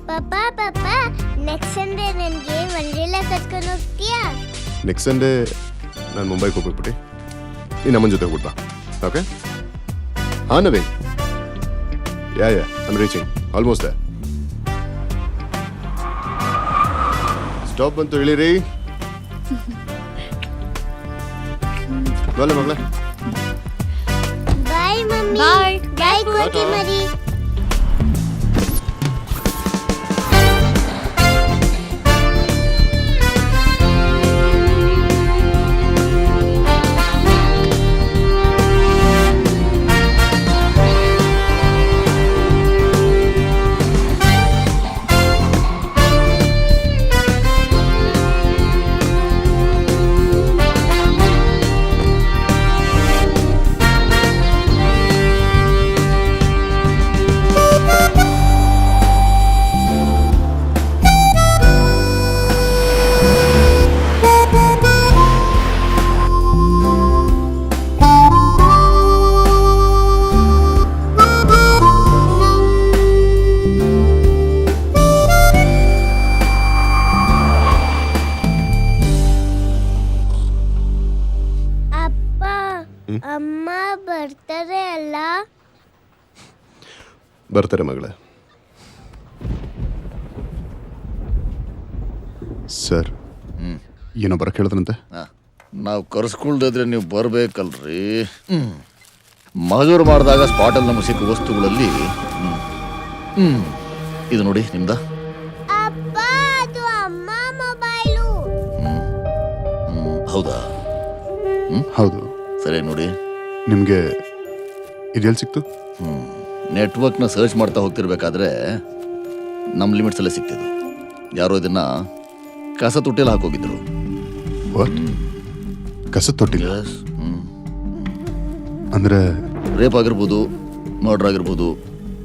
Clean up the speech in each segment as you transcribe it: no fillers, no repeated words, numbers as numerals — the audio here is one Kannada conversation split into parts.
ಪಾಪ ಪಾಪ ನೆಕ್ಸ್ಟ್ ಸಂಡೇ ನನಗೆ ವಂಡರ್ಲಾ ಕರ್ಕೊಂಡು ಹೋಗ್ತೀಯಾ? ನೆಕ್ಸ್ಟ್ ಸಂಡೇ ನಾನು ಮುಂಬೈಗೆ ಹೋಗ್ಬಿಟ್ಬಿಟ್ಟು ನೀನು ಅಮ್ಮನ ಜೊತೆ ಹೋಗ್ಬಿಟ್ಟ. ಓಕೆ? ಹಾಂ Naveen. Yeah I'm reaching almost there. Stop ಬಂತು ಹೇಳಿರಿ. ಮಗಳೇ ಬಾಯ್ ಮಮ್ಮಿ. ಬಾಯ್. ಬಾಯ್ ಕೋತಿ ಮರಿ. ಅಮ್ಮ ಬರ್ತಾರೆ ಅಲ್ಲ? ಬರ್ತಾರೆ ಮಗಳೇ. ಸರ್ ಏನೋ ಬರಕ್ಕೆ ಹೇಳಿದ್ರಂತೆ. ನಾವು ಕರೆಸ್ಕೊಳ್ದಿದ್ರೆ ನೀವು ಬರಬೇಕಲ್ರಿ. ಮಜೂರು ಮಾಡಿದಾಗ ಸ್ಪಾಟಲ್ಲಿ ನಮಗೆ ಸಿಕ್ಕ ವಸ್ತುಗಳಲ್ಲಿ ಇದು ನೋಡಿ ನಿಮ್ದ. ಅಪ್ಪ ಅದು ಅಮ್ಮ ಮೊಬೈಲು. ಹೌದಾ? ಹೌದು. ಸರಿ ನೋಡಿ, ನಿಮಗೆ ಇದೆಲ್ಲಿ ಸಿಕ್ತು? ನೆಟ್ವರ್ಕ್ನ ಸರ್ಚ್ ಮಾಡ್ತಾ ಹೋಗ್ತಿರ್ಬೇಕಾದ್ರೆ ನಮ್ಮ ಲಿಮಿಟ್ಸಲ್ಲೇ ಸಿಕ್ತಿದ್ದು. ಯಾರೋ ಇದನ್ನ ಕಸ ತೊಟ್ಟಿಯಲ್ಲಿ ಹಾಕೋಗಿದ್ರು. ಕಸ ತೊಟ್ಟಿಲ್ಲ Yes. ಅಂದ್ರೆ ರೇಪ್ ಆಗಿರ್ಬೋದು, ಮರ್ಡರ್ ಆಗಿರ್ಬೋದು,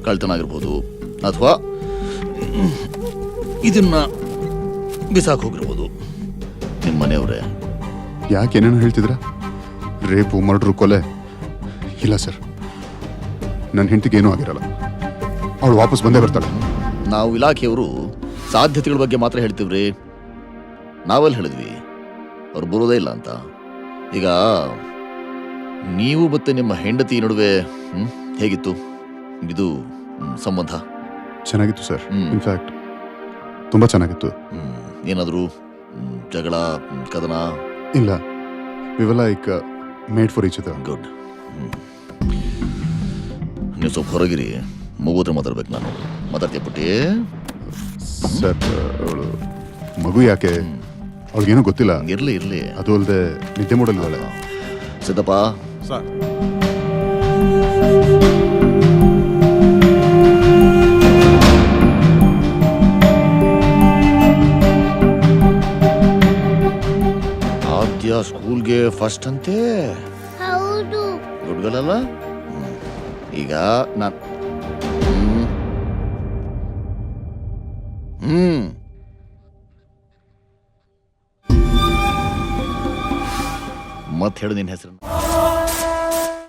ಕಳ್ತನ ಆಗಿರ್ಬೋದು, ಅಥವಾ ಇದನ್ನ ಬಿಸಾಕ್ ಹೋಗಿರ್ಬೋದು. ನಿಮ್ಮ ಮನೆಯವರೇ? ಯಾಕೆ ಏನೇನು ಹೇಳ್ತಿದ್ರ? ರೇಪು, ಮರ್ಡ್ರು, ಕೊಲೆ? ಇಲ್ಲ ಸರ್, ನನ್ನ ಹೆಂಡತಿಗೆ ಏನೂ ಆಗಿರಲ್ಲ. ಅವಳು ವಾಪಸ್ ಬಂದೇ ಬರ್ತಾಳೆ. ನಾವು ಇಲಾಖೆಯವರು ಸಾಧ್ಯತೆಗಳ ಬಗ್ಗೆ ಮಾತ್ರ ಹೇಳ್ತೀವ್ರಿ. ನಾವೆಲ್ಲಿ ಹೇಳಿದ್ವಿ ಅವ್ರು ಬರೋದೇ ಇಲ್ಲ ಅಂತ. ಈಗ ನೀವು ಮತ್ತೆ ನಿಮ್ಮ ಹೆಂಡತಿ ನಡುವೆ ಹೇಗಿತ್ತು ಇದು ಸಂಬಂಧ? ಚೆನ್ನಾಗಿತ್ತು ಸರ್. ಇನ್ಫ್ಯಾಕ್ಟ್ ತುಂಬ ಚೆನ್ನಾಗಿತ್ತು. ಏನಾದರೂ ಜಗಳ, ಕದನ? ಇಲ್ಲ, we were like made for each other. Good. ನೀವು ಸ್ವಲ್ಪ ಹೊರಗಿರಿ, ಮಗು ಹತ್ರ ಮಾತಾಡ್ಬೇಕು. ನಾನು ಮಾತಾಡ್ತೀಯ ಪುಟ್ಟಿ? ಸರ್, ಅವಳು ಮಗು ಯಾಕೆ? ಅವಳಿಗೇನೂ ಗೊತ್ತಿಲ್ಲ. ಇರ್ಲಿ ಇರ್ಲಿ. ಅದು ಅಲ್ಲದೆ ನಿದ್ದೆ ಮಾಡಲಿದ್ದಾಳೆ. ಸಿದ್ದಪ್ಪ ಸರ್, ಆದ್ಯ ಸ್ಕೂಲ್ಗೆ ಫಸ್ಟ್ ಅಂತೆ. ಹೌದು. ಗುಡ್ಗಲಲ್ಲ. ಈಗ ನಾನು ಮತ್ತೆ ಹೇಳು ನಿನ್ನ ಹೆಸರು.